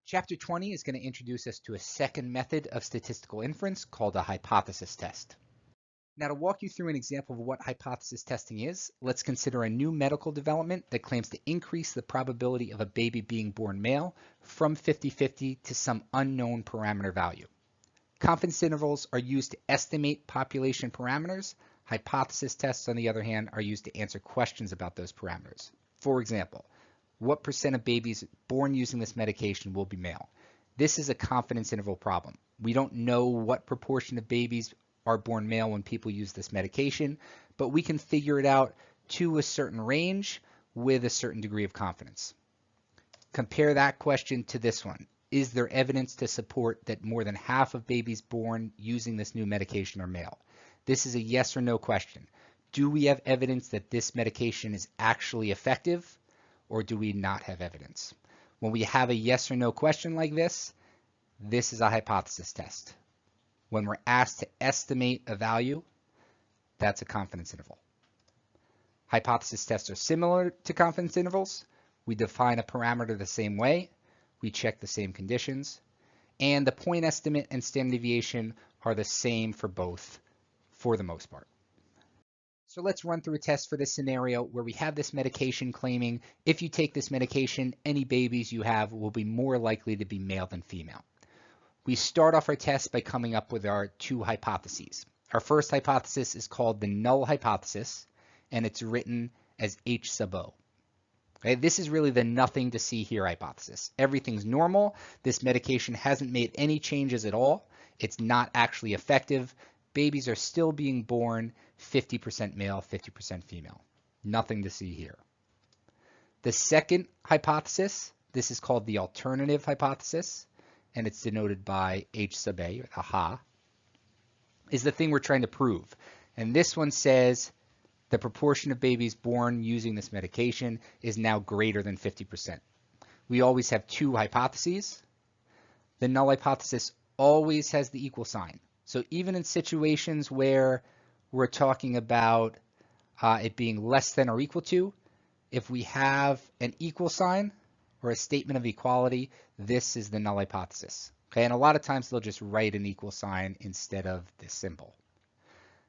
Chapter 20 is going to introduce us to a second method of statistical inference called a hypothesis test. Now, to walk you through an example of what hypothesis testing is, let's consider a new medical development that claims to increase the probability of a baby being born male from 50-50 to some unknown parameter value. Confidence intervals are used to estimate population parameters. Hypothesis tests, on the other hand, are used to answer questions about those parameters. For example, what percent of babies born using this medication will be male? This is a confidence interval problem. We don't know what proportion of babies are born male when people use this medication, but we can figure it out to a certain range with a certain degree of confidence. Compare that question to this one. Is there evidence to support that more than half of babies born using this new medication are male? This is a yes or no question. Do we have evidence that this medication is actually effective, or do we not have evidence? When we have a yes or no question like this is a hypothesis test. When we're asked to estimate a value, that's a confidence interval. Hypothesis tests are similar to confidence intervals. We define a parameter the same way. We check the same conditions. And the point estimate and standard deviation are the same for both for the most part. So let's run through a test for this scenario where we have this medication claiming if you take this medication, any babies you have will be more likely to be male than female. We start off our test by coming up with our two hypotheses. Our first hypothesis is called the null hypothesis, and it's written as H sub O. Okay, this is really the nothing to see here hypothesis. Everything's normal. This medication hasn't made any changes at all. It's not actually effective. Babies are still being born 50% male, 50% female. Nothing to see here. The second hypothesis, this is called the alternative hypothesis, and it's denoted by H sub A, or aha, is the thing we're trying to prove. And this one says the proportion of babies born using this medication is now greater than 50%. We always have two hypotheses. The null hypothesis always has the equal sign. So even in situations where we're talking about it being less than or equal to, if we have an equal sign or a statement of equality, this is the null hypothesis. Okay, and a lot of times they'll just write an equal sign instead of this symbol.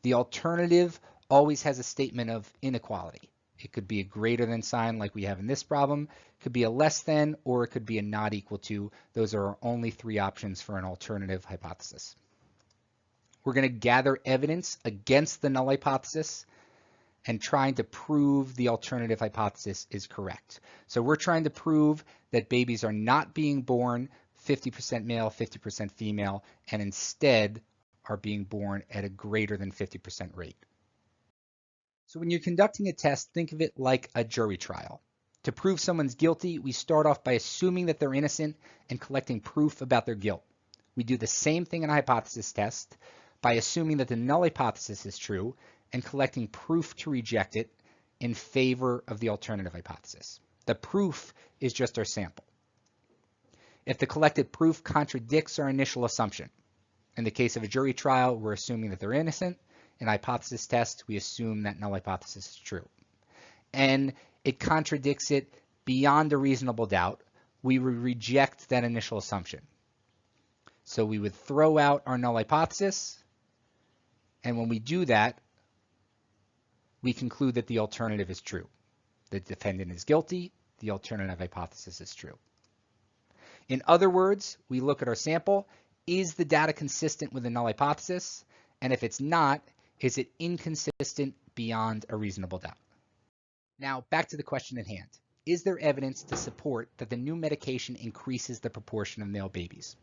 The alternative always has a statement of inequality. It could be a greater than sign like we have in this problem, it could be a less than, or it could be a not equal to. Those are our only three options for an alternative hypothesis. We're going to gather evidence against the null hypothesis and trying to prove the alternative hypothesis is correct. So we're trying to prove that babies are not being born 50% male, 50% female, and instead are being born at a greater than 50% rate. So when you're conducting a test, think of it like a jury trial. To prove someone's guilty, we start off by assuming that they're innocent and collecting proof about their guilt. We do the same thing in a hypothesis test by assuming that the null hypothesis is true and collecting proof to reject it in favor of the alternative hypothesis. The proof is just our sample. If the collected proof contradicts our initial assumption, in the case of a jury trial, we're assuming that they're innocent. In a hypothesis test, we assume that null hypothesis is true. And it contradicts it beyond a reasonable doubt, we would reject that initial assumption. So we would throw out our null hypothesis, and when we do that, we conclude that the alternative is true. The defendant is guilty, the alternative hypothesis is true. In other words, we look at our sample, is the data consistent with the null hypothesis? And if it's not, is it inconsistent beyond a reasonable doubt? Now, back to the question at hand. Is there evidence to support that the new medication increases the proportion of male babies?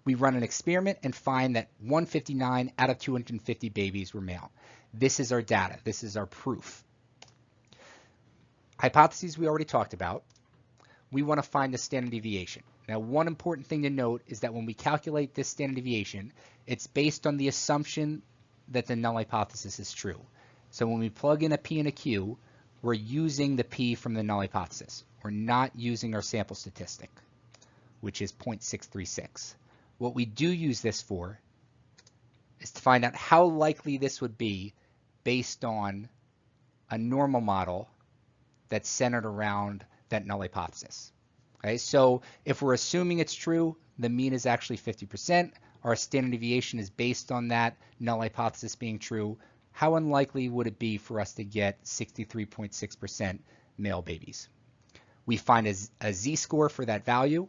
We run an experiment and find that 159 out of 250 babies were male. This is our data. This is our proof. Hypotheses we already talked about. We want to find the standard deviation. Now, one important thing to note is that when we calculate this standard deviation, it's based on the assumption that the null hypothesis is true. So when we plug in a P and a Q, we're using the P from the null hypothesis. We're not using our sample statistic, which is 0.636. What we do use this for is to find out how likely this would be based on a normal model that's centered around that null hypothesis. Okay, so if we're assuming it's true, the mean is actually 50%. Our standard deviation is based on that null hypothesis being true. How unlikely would it be for us to get 63.6% male babies? We find a z-score for that value,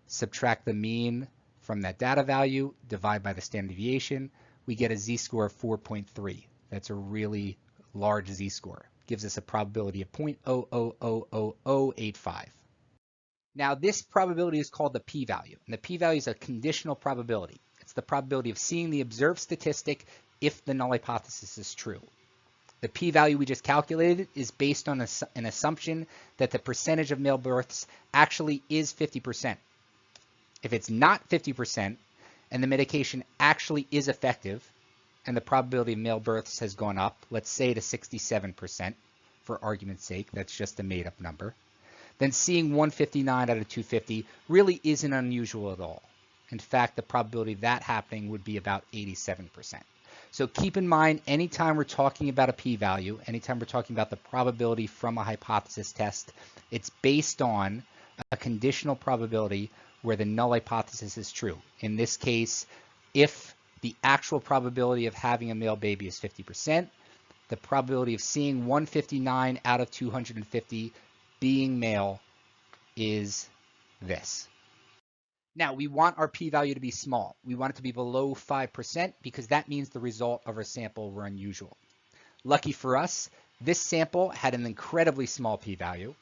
subtract the mean from that data value, divide by the standard deviation. We get a z-score of 4.3. That's a really large z-score. Gives us a probability of 0.000085. Now, this probability is called the p-value, and the p-value is a conditional probability. It's the probability of seeing the observed statistic if the null hypothesis is true. The p-value we just calculated is based on an assumption that the percentage of male births actually is 50%. If it's not 50% and the medication actually is effective and the probability of male births has gone up, let's say to 67%, for argument's sake, that's just a made-up number, then seeing 159 out of 250 really isn't unusual at all. In fact, the probability of that happening would be about 87%. So keep in mind, anytime we're talking about a p-value, anytime we're talking about the probability from a hypothesis test, it's based on a conditional probability where the null hypothesis is true. In this case, if the actual probability of having a male baby is 50%, the probability of seeing 159 out of 250 being male is this. Now, we want our p-value to be small. We want it to be below 5% because that means the result of our sample were unusual. Lucky for us, this sample had an incredibly small p-value,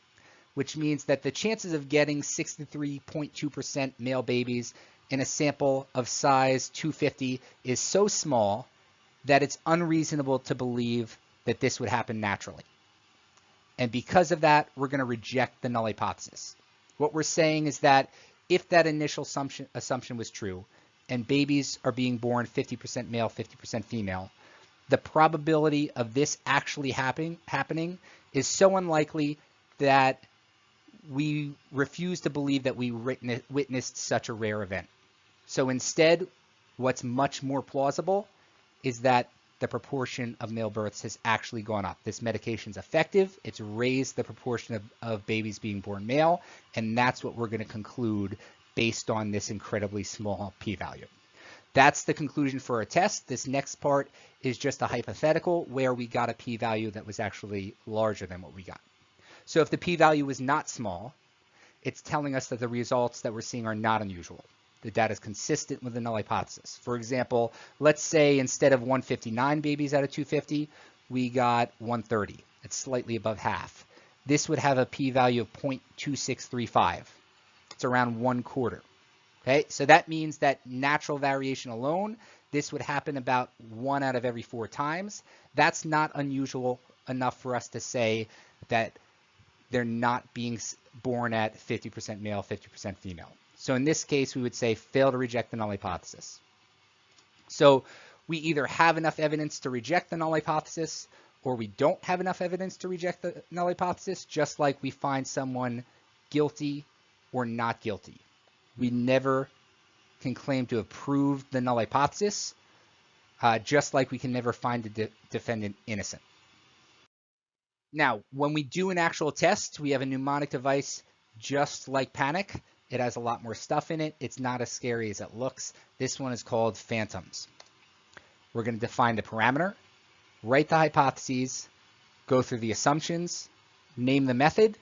which means that the chances of getting 63.2% male babies in a sample of size 250 is so small that it's unreasonable to believe that this would happen naturally. And because of that, we're going to reject the null hypothesis. What we're saying is that if that initial assumption was true, and babies are being born 50% male, 50% female, the probability of this actually happening is so unlikely that we refuse to believe that we witnessed such a rare event. So instead, what's much more plausible is that the proportion of male births has actually gone up. This medication's effective. It's raised the proportion of babies being born male, and that's what we're going to conclude based on this incredibly small p-value. That's the conclusion for our test. This next part is just a hypothetical where we got a p-value that was actually larger than what we got. So if the p-value was not small, it's telling us that the results that we're seeing are not unusual. The data is consistent with the null hypothesis. For example, let's say instead of 159 babies out of 250, we got 130. It's slightly above half. This would have a p-value of 0.2635. It's around 1/4. Okay, so that means that natural variation alone, this would happen about 1 out of every 4 times. That's not unusual enough for us to say that they're not being born at 50% male, 50% female. So in this case, we would say fail to reject the null hypothesis. So we either have enough evidence to reject the null hypothesis, or we don't have enough evidence to reject the null hypothesis, just like we find someone guilty or not guilty. We never can claim to have proved the null hypothesis, just like we can never find the defendant innocent. Now, when we do an actual test, we have a mnemonic device just like Panic. It has a lot more stuff in it. It's not as scary as it looks. This one is called Phantoms. We're going to define the parameter, write the hypotheses, go through the assumptions, name the method,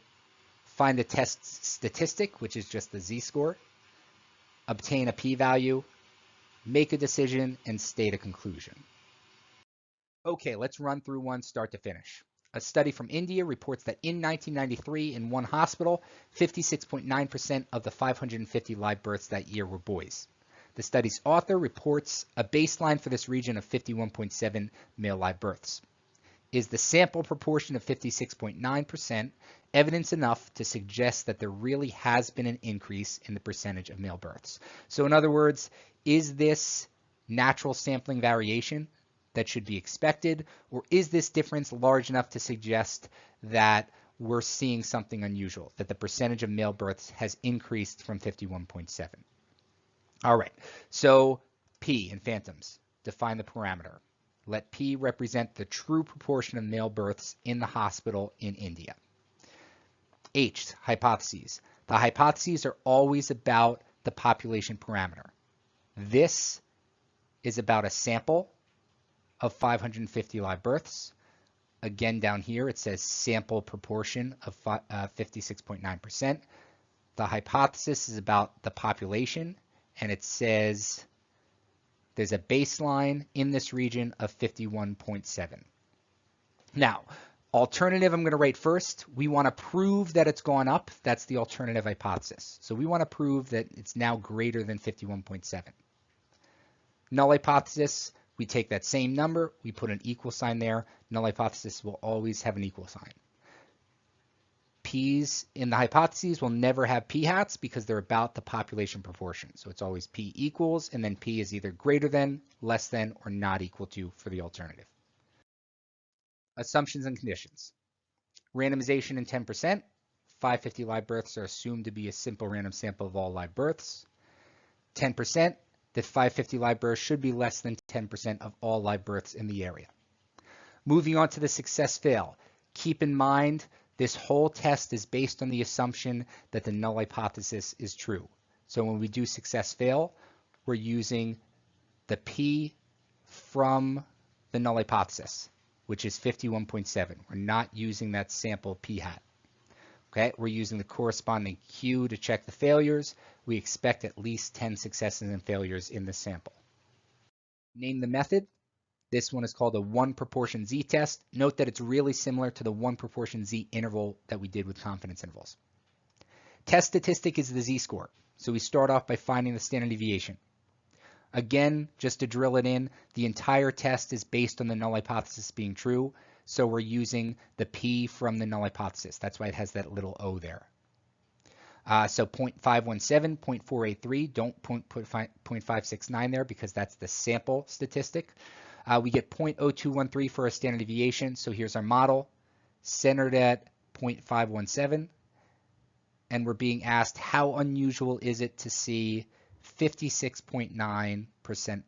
find the test statistic, which is just the z-score, obtain a p-value, make a decision, and state a conclusion. Okay, let's run through one start to finish. A study from India reports that in 1993, in one hospital, 56.9% of the 550 live births that year were boys. The study's author reports a baseline for this region of 51.7 male live births. Is the sample proportion of 56.9% evidence enough to suggest that there really has been an increase in the percentage of male births? So in other words, is this natural sampling variation that should be expected, or is this difference large enough to suggest that we're seeing something unusual, that the percentage of male births has increased from 51.7? All right, so P in Phantoms, define the parameter. Let P represent the true proportion of male births in the hospital in India. H, hypotheses. The hypotheses are always about the population parameter. This is about a sample of 550 live births. Again, down here, it says sample proportion of 56.9%. The hypothesis is about the population, and it says there's a baseline in this region of 51.7. Now, alternative I'm going to write first. We want to prove that it's gone up. That's the alternative hypothesis. So we want to prove that it's now greater than 51.7. Null hypothesis, we take that same number, we put an equal sign there. Null hypothesis will always have an equal sign. P's in the hypotheses will never have p-hats because they're about the population proportion. So it's always p equals, and then p is either greater than, less than, or not equal to for the alternative. Assumptions and conditions. Randomization in 10%. 550 live births are assumed to be a simple random sample of all live births. 10%. That 550 live births should be less than 10% of all live births in the area. Moving on to the success fail. Keep in mind, this whole test is based on the assumption that the null hypothesis is true. So when we do success fail, we're using the P from the null hypothesis, which is 51.7. We're not using that sample p-hat. Okay, we're using the corresponding Q to check the failures. We expect at least 10 successes and failures in this sample. Name the method. This one is called a 1 proportion Z test. Note that it's really similar to the 1 proportion Z interval that we did with confidence intervals. Test statistic is the Z-score. So we start off by finding the standard deviation. Again, just to drill it in, the entire test is based on the null hypothesis being true. So we're using the P from the null hypothesis. That's why it has that little O there. So 0.517, 0.483, don't put 0.569 there because that's the sample statistic. We get 0.0213 for a standard deviation. So here's our model, centered at 0.517. And we're being asked, how unusual is it to see 56.9%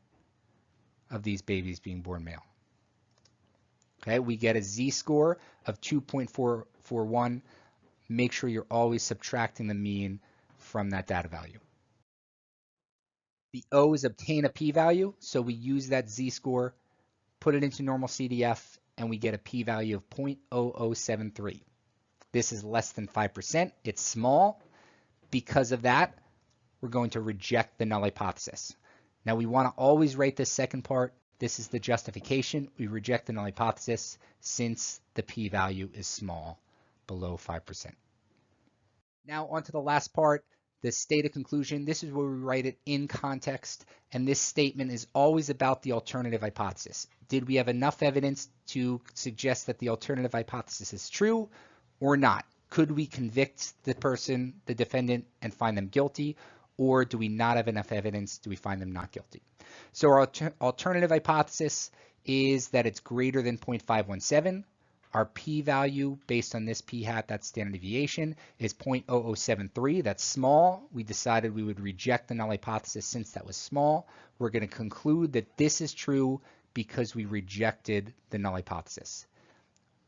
of these babies being born male? Okay, we get a Z-score of 2.441. Make sure you're always subtracting the mean from that data value. The O is obtain a p-value, so we use that Z-score, put it into normal CDF, and we get a p-value of 0.0073. This is less than 5%. It's small. Because of that, we're going to reject the null hypothesis. Now we want to always write this second part. This is the justification. We reject the null hypothesis since the p-value is small, below 5%. Now on to the last part, the state of conclusion. This is where we write it in context, and this statement is always about the alternative hypothesis. Did we have enough evidence to suggest that the alternative hypothesis is true or not? Could we convict the person, the defendant, and find them guilty? Or do we not have enough evidence? Do we find them not guilty? So our alternative hypothesis is that it's greater than 0.517. Our p-value based on this p-hat, that's standard deviation, is 0.0073. That's small. We decided we would reject the null hypothesis since that was small. We're going to conclude that this is true because we rejected the null hypothesis.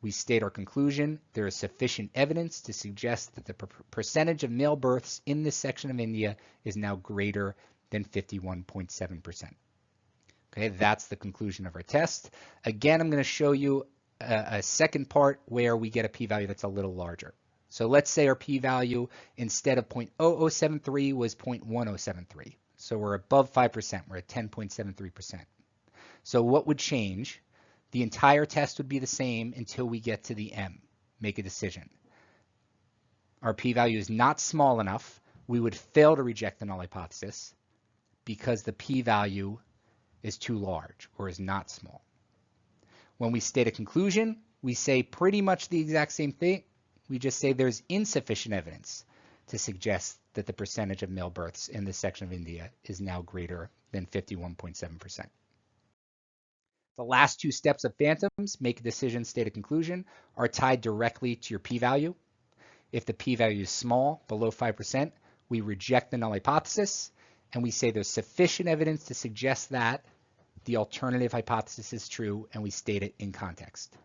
We state our conclusion. There is sufficient evidence to suggest that the percentage of male births in this section of India is now greater than 51.7%. Okay, that's the conclusion of our test. Again, I'm going to show you a second part where we get a p-value that's a little larger. So let's say our p-value instead of 0.0073 was 0.1073. So we're above 5%. We're at 10.73%. So what would change? The entire test would be the same until we get to the M, make a decision. Our p-value is not small enough. We would fail to reject the null hypothesis because the p-value is too large or is not small. When we state a conclusion, we say pretty much the exact same thing. We just say there's insufficient evidence to suggest that the percentage of male births in this section of India is now greater than 51.7%. The last two steps of phantoms, make a decision, state a conclusion, are tied directly to your p-value. If the p-value is small, below 5%, we reject the null hypothesis, and we say there's sufficient evidence to suggest that the alternative hypothesis is true, and we state it in context.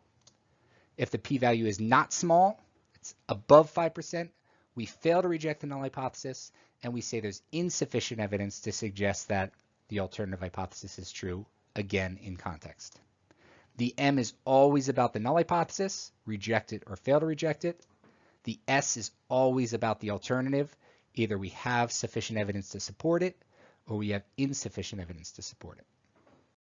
If the p-value is not small, it's above 5%, we fail to reject the null hypothesis, and we say there's insufficient evidence to suggest that the alternative hypothesis is true, again in context. The M is always about the null hypothesis, reject it or fail to reject it. The S is always about the alternative. Either we have sufficient evidence to support it, or we have insufficient evidence to support it.